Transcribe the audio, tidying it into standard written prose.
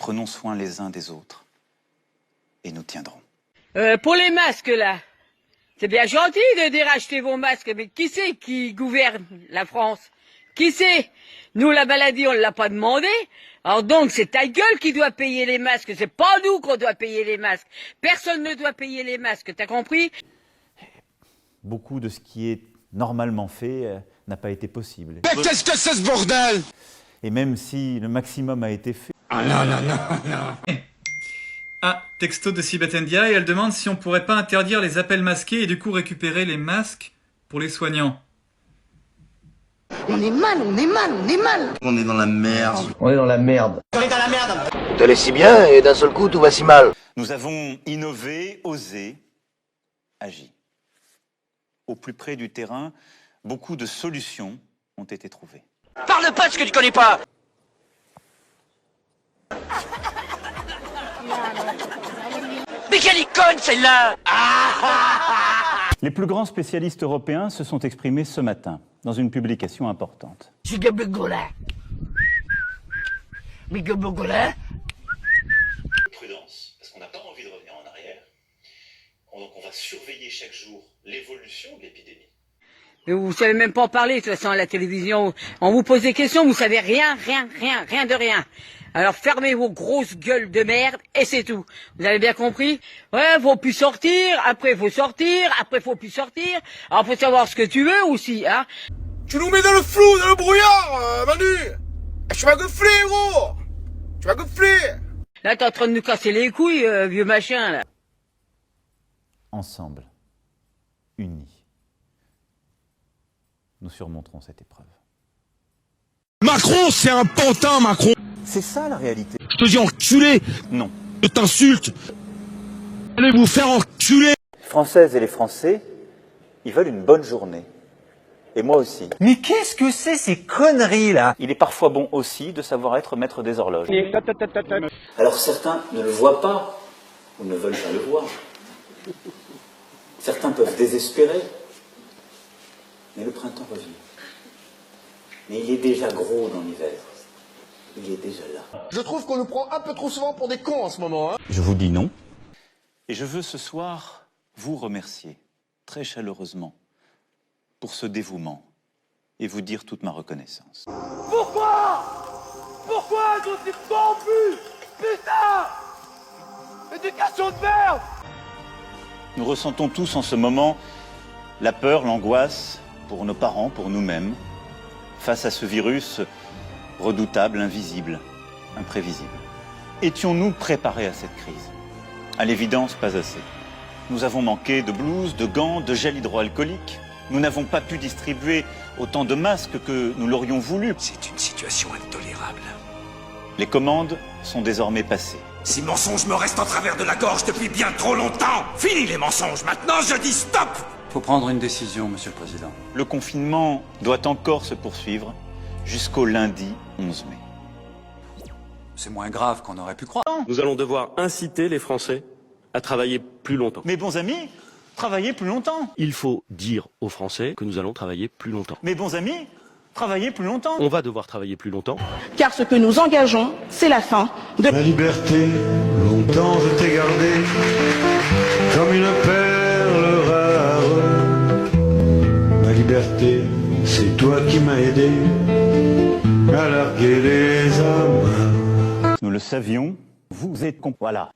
Prenons soin les uns des autres et nous tiendrons. Pour les masques, là, c'est bien gentil de dire acheter vos masques, mais qui c'est qui gouverne la France? Qui c'est? Nous, la maladie, on ne l'a pas demandé. Alors donc, c'est ta gueule qui doit payer les masques. C'est pas nous qu'on doit payer les masques. Personne ne doit payer les masques, t'as compris? Beaucoup de ce qui est normalement fait n'a pas été possible. Mais qu'est-ce que c'est ce bordel? Et même si le maximum a été fait... Ah non, non, non, non. Ah, texto de Sibatendia et elle demande si on pourrait pas interdire les appels masqués et du coup récupérer les masques pour les soignants. On est mal, on est mal, on est mal. On est dans la merde. On est dans la merde. On est dans la merde. Tout allait si bien et d'un seul coup tout va si mal. Nous avons innové, osé, agi. Au plus près du terrain, beaucoup de solutions ont été trouvées. Parle pas de ce que tu connais pas. Mais quelle icône celle-là! Les plus grands spécialistes européens se sont exprimés ce matin dans une publication importante. Prudence, parce qu'on n'a pas envie de revenir en arrière. Donc on va surveiller chaque jour l'évolution de l'épidémie. Mais vous savez même pas en parler, de toute façon, à la télévision. On vous pose des questions, vous savez rien de rien. Alors fermez vos grosses gueules de merde et c'est tout. Vous avez bien compris? Ouais, faut plus sortir, après faut sortir, après faut plus sortir. Alors faut savoir ce que tu veux aussi, hein. Tu nous mets dans le flou, dans le brouillard, Manu. Tu vas gonfler, gros. Tu vas gonfler. Là, t'es en train de nous casser les couilles, vieux machin, là. Ensemble, unis, nous surmonterons cette épreuve. Macron, c'est un pantin, Macron. C'est ça la réalité. Je te dis enculé. Non. Je t'insulte. Allez vous faire enculer. Les Françaises et les Français, ils veulent une bonne journée. Et moi aussi. Mais qu'est-ce que c'est ces conneries là? Il est parfois bon aussi de savoir être maître des horloges. Alors certains ne le voient pas, ou ne veulent pas le voir. Certains peuvent désespérer, mais le printemps revient. Mais il est déjà gros dans l'hiver. Il est déjà là. Je trouve qu'on nous prend un peu trop souvent pour des cons en ce moment, hein. Je vous dis non. Et je veux ce soir vous remercier très chaleureusement pour ce dévouement et vous dire toute ma reconnaissance. Pourquoi sont-ils corrompus? Putain! Éducation de merde! Nous ressentons tous en ce moment la peur, l'angoisse pour nos parents, pour nous-mêmes, face à ce virus redoutable, invisible, imprévisible. Étions-nous préparés à cette crise? À l'évidence, pas assez. Nous avons manqué de blouses, de gants, de gel hydroalcoolique. Nous n'avons pas pu distribuer autant de masques que nous l'aurions voulu. C'est une situation intolérable. Les commandes sont désormais passées. Ces mensonges me restent en travers de la gorge depuis bien trop longtemps. Fini les mensonges, maintenant je dis stop. Faut prendre une décision, Monsieur le Président. Le confinement doit encore se poursuivre jusqu'au lundi 11 mai. C'est moins grave qu'on aurait pu croire. Nous allons devoir inciter les Français à travailler plus longtemps. Mes bons amis, travaillez plus longtemps. Il faut dire aux Français que nous allons travailler plus longtemps. Mes bons amis, travaillez plus longtemps. On va devoir travailler plus longtemps. Car ce que nous engageons, c'est la fin de la liberté. Longtemps je t'ai gardé comme une perle rare. Ma liberté, c'est toi qui m'as aidé à larguer les âmes. Nous le savions, vous êtes... Voilà.